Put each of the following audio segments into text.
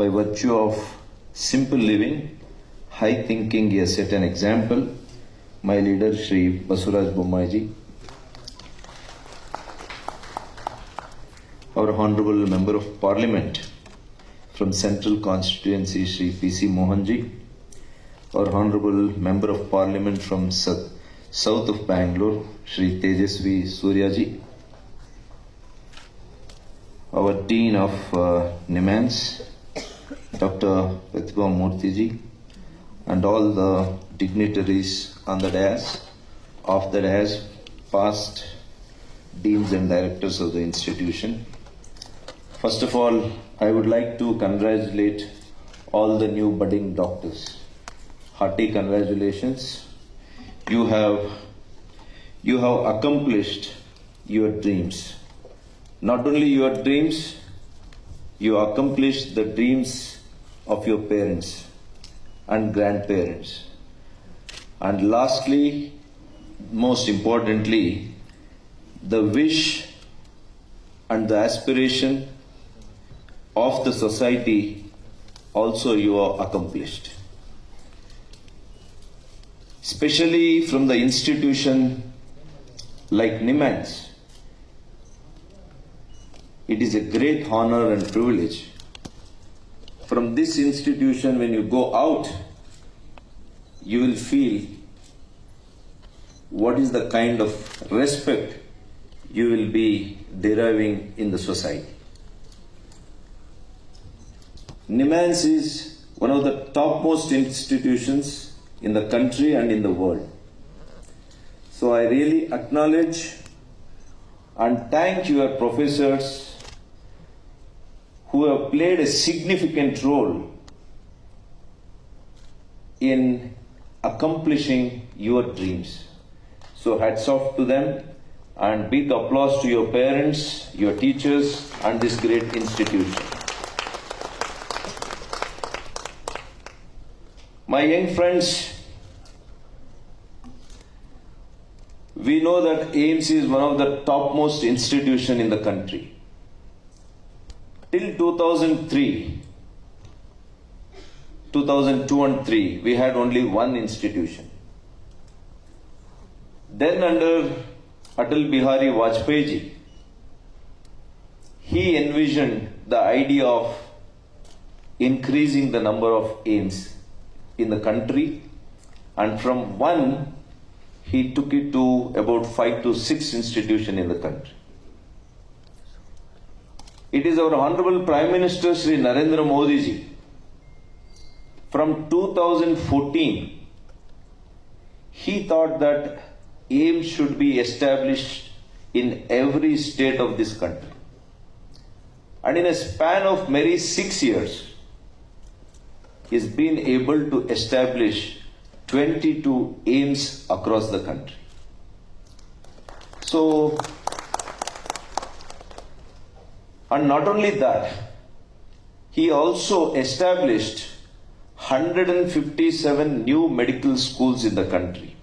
by virtue of simple living, high thinking, he has set an example. My leader, Shri Basuraj Bommai, our Honorable Member of Parliament from Central Constituency, Shri P.C. Mohanji, our Honorable Member of Parliament from South of Bangalore, Shri Tejasvi Suryaji, our Dean of NIMANS, Dr. Pratibha Murthy, and all the dignitaries on the dais, off the dais, past deans and directors of the institution. First of all, I would like to congratulate all the new budding doctors. Hearty congratulations. You have accomplished your dreams. Not only your dreams, you accomplished the dreams of your parents and grandparents. And lastly, most importantly, the wish and the aspiration of the society also you are accomplished. Especially from the institution like NIMANS, it is a great honor and privilege. From this institution, when you go out, you will feel what is the kind of respect you will be deriving in the society. NIMANS is one of the topmost institutions in the country and in the world. So I really acknowledge and thank your professors who have played a significant role in accomplishing your dreams. So hats off to them and big applause to your parents, your teachers, and this great institution. My young friends, we know that AIIMS is one of the topmost institutions in the country. Till 2002 and 3, we had only one institution. Then under Atal Bihari Vajpayee ji, he envisioned the idea of increasing the number of AIIMS in the country, and from one, he took it to about 5 to 6 institutions in the country. It is our Honorable Prime Minister Shri Narendra Modi ji. From 2014, he thought that AIIMS should be established in every state of this country. And in a span of merely 6 years, he has been able to establish 22 AIIMS across the country. So, and not only that, he also established 157 new medical schools in the country,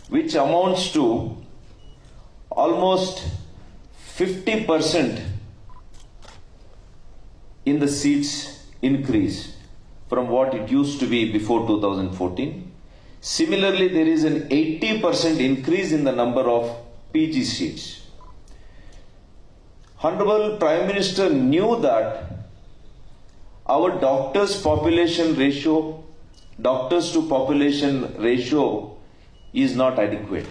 which amounts to almost 50% in the seats increase from what it used to be before 2014. Similarly, there is an 80% increase in the number of PG seats. Honorable Prime Minister knew that our doctors to population ratio is not adequate.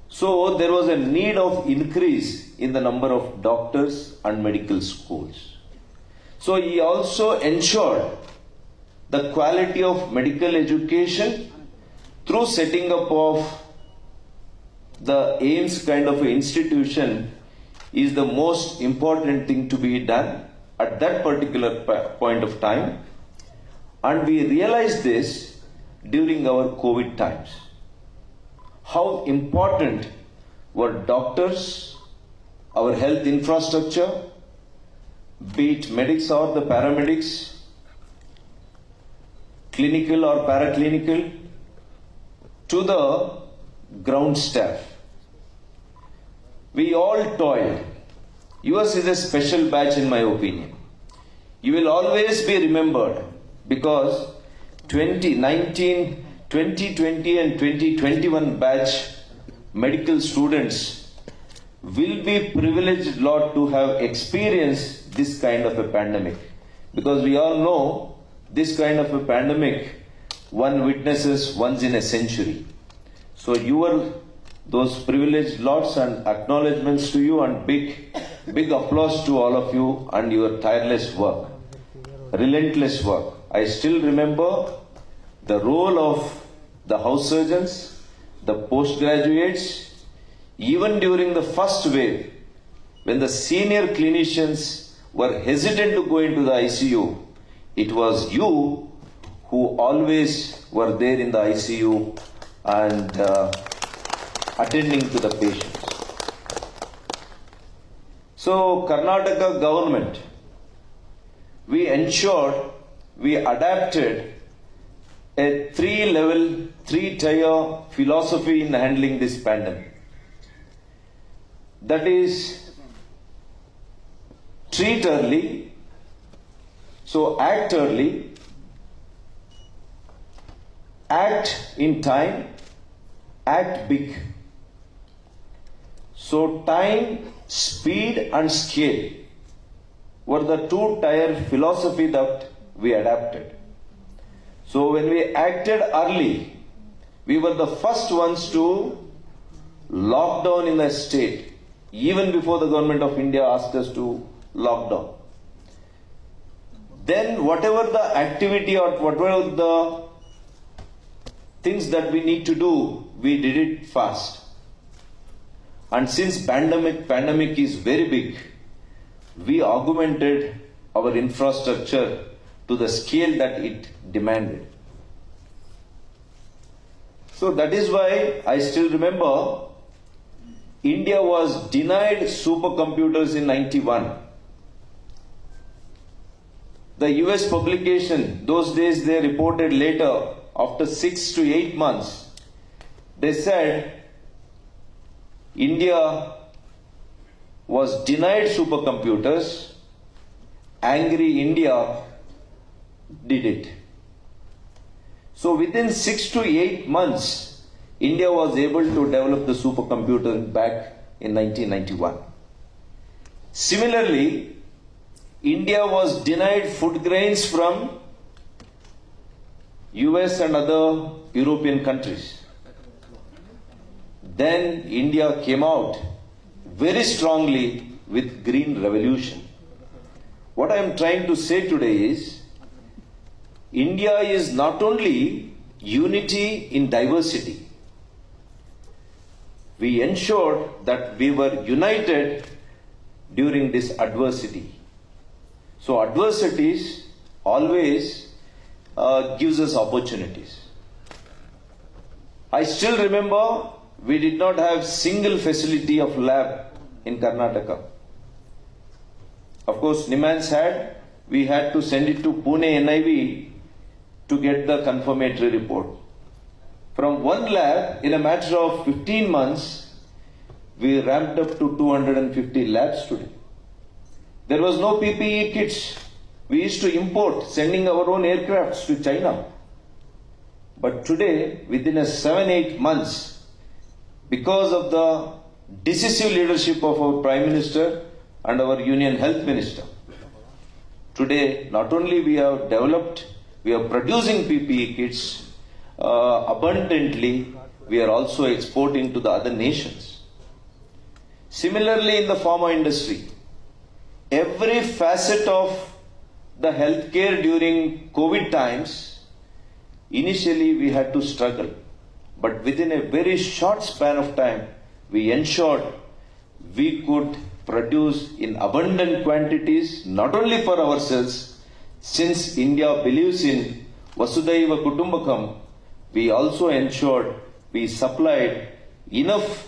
So there was a need of increase in the number of doctors and medical schools. So he also ensured the quality of medical education through setting up of the AIIMS kind of institution is the most important thing to be done at that particular point of time. And we realized this during our COVID times. How important were doctors, our health infrastructure, be it medics or the paramedics, clinical or paraclinical, to the ground staff. We all toiled. Yours is a special batch in my opinion. You will always be remembered because 2020 and 2021 batch medical students will be privileged lot to have experienced this kind of a pandemic, because we all know this kind of a pandemic one witnesses once in a century. So those privileged lots, and acknowledgements to you, and big applause to all of you and your tireless work, relentless work. I still remember the role of the house surgeons, the postgraduates, even during the first wave, when the senior clinicians were hesitant to go into the ICU. It was you who always were there in the ICU and attending to the patients. So, Karnataka government, we adapted a three-tier philosophy in handling this pandemic. That is, treat early, so act early, act in time, act big. So time, speed and scale were the two-tier philosophy that we adapted. So when we acted early, we were the first ones to lock down in the state, even before the government of India asked us to lock down. Then whatever the activity or whatever the things that we need to do, we did it fast. And since pandemic is very big, we augmented our infrastructure to the scale that it demanded. So that is why I still remember India was denied supercomputers in 91. The US publication, those days they reported later, after 6 to 8 months, they said India was denied supercomputers, angry India did it. So within 6 to 8 months, India was able to develop the supercomputer back in 1991. Similarly, India was denied food grains from US and other European countries. Then India came out very strongly with Green Revolution. What I am trying to say today is, India is not only unity in diversity. We ensured that we were united during this adversity. So adversities always gives us opportunities. I still remember we did not have single facility of lab in Karnataka. Of course, NIMHANS had, we had to send it to Pune NIV to get the confirmatory report. From one lab, in a matter of 15 months, we ramped up to 250 labs today. There was no PPE kits. We used to import, sending our own aircrafts to China. But today, within a 7-8 months, because of the decisive leadership of our Prime Minister and our Union Health Minister, today not only we have developed, we are producing PPE kits abundantly, we are also exporting to the other nations. Similarly, in the pharma industry, every facet of the healthcare during COVID times, initially we had to struggle. But within a very short span of time, we ensured we could produce in abundant quantities, not only for ourselves, since India believes in Vasudhaiva Kutumbakam, we also ensured we supplied enough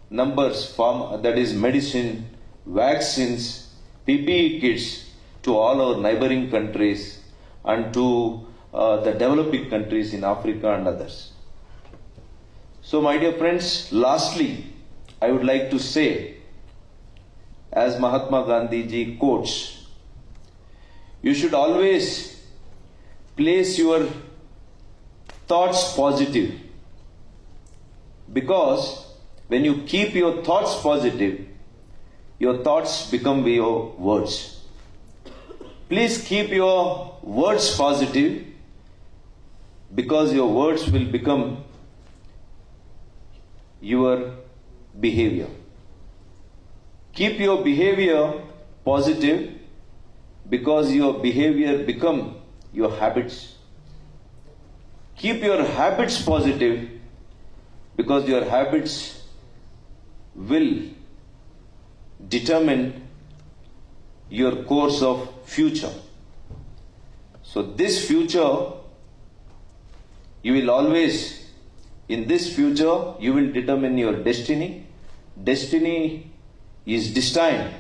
numbers, that is medicine, vaccines, PPE kits to all our neighboring countries and to the developing countries in Africa and others. So my dear friends, lastly, I would like to say, as Mahatma Gandhi ji quotes, You should always place your thoughts positive, because when you keep your thoughts positive, your thoughts become your words. Please keep your words positive, because your words will become your behavior. Keep your behavior positive, because your behavior become your habits. Keep your habits positive, because your habits will determine your course of future. So this future, you will always, in this future, you will determine your destiny. Destiny is destined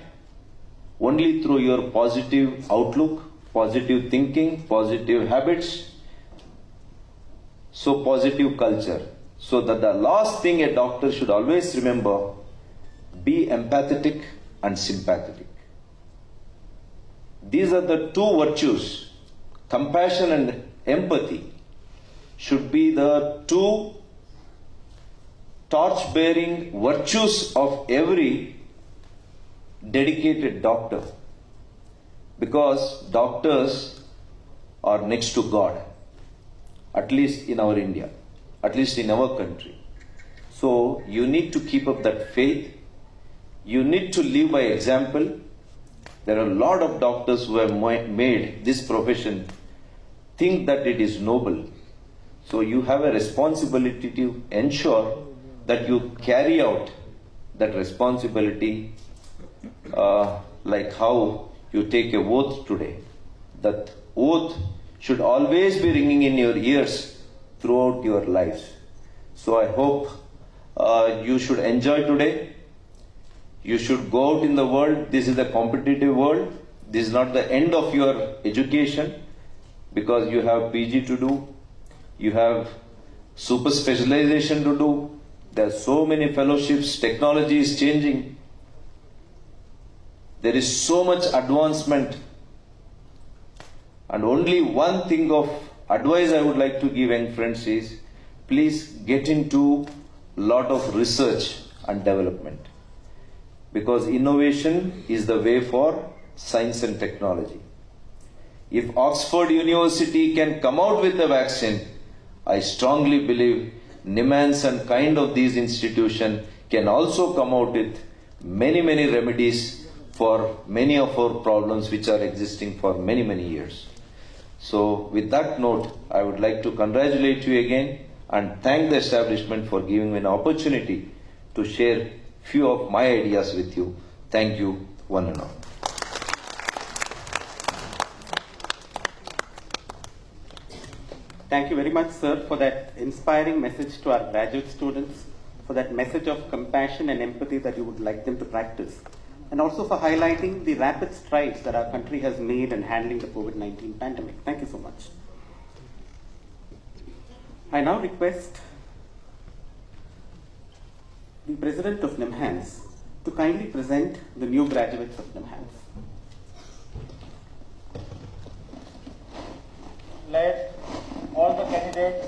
only through your positive outlook, positive thinking, positive habits, so positive culture. So that the last thing a doctor should always remember, be empathetic and sympathetic. These are the two virtues. Compassion and empathy should be the two torch-bearing virtues of every dedicated doctor, because doctors are next to God, at least in our India, at least in our country. So you need to keep up that faith. You need to live by example. There are a lot of doctors who have made this profession think that it is noble. So you have a responsibility to ensure that you carry out that responsibility, like how you take a oath today. That oath should always be ringing in your ears throughout your lives. So I hope you should enjoy today. You should go out in the world. This is a competitive world. This is not the end of your education, because you have PG to do. You have super specialization to do. There are so many fellowships. Technology is changing. There is so much advancement. And only one thing of advice I would like to give young friends is, please get into a lot of research and development, because innovation is the way for science and technology. If Oxford University can come out with a vaccine, I strongly believe NIMHANS and kind of these institutions can also come out with many remedies for many of our problems which are existing for many years. So with that note, I would like to congratulate you again and thank the establishment for giving me an opportunity to share few of my ideas with you. Thank you, one and all. Thank you very much, sir, for that inspiring message to our graduate students, for that message of compassion and empathy that you would like them to practice, and also for highlighting the rapid strides that our country has made in handling the COVID-19 pandemic. Thank you so much. I now request the President of NIMHANS to kindly present the new graduates of NIMHANS. Let all the candidates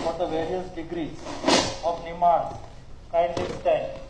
for the various degrees of NIMHANS kindly stand.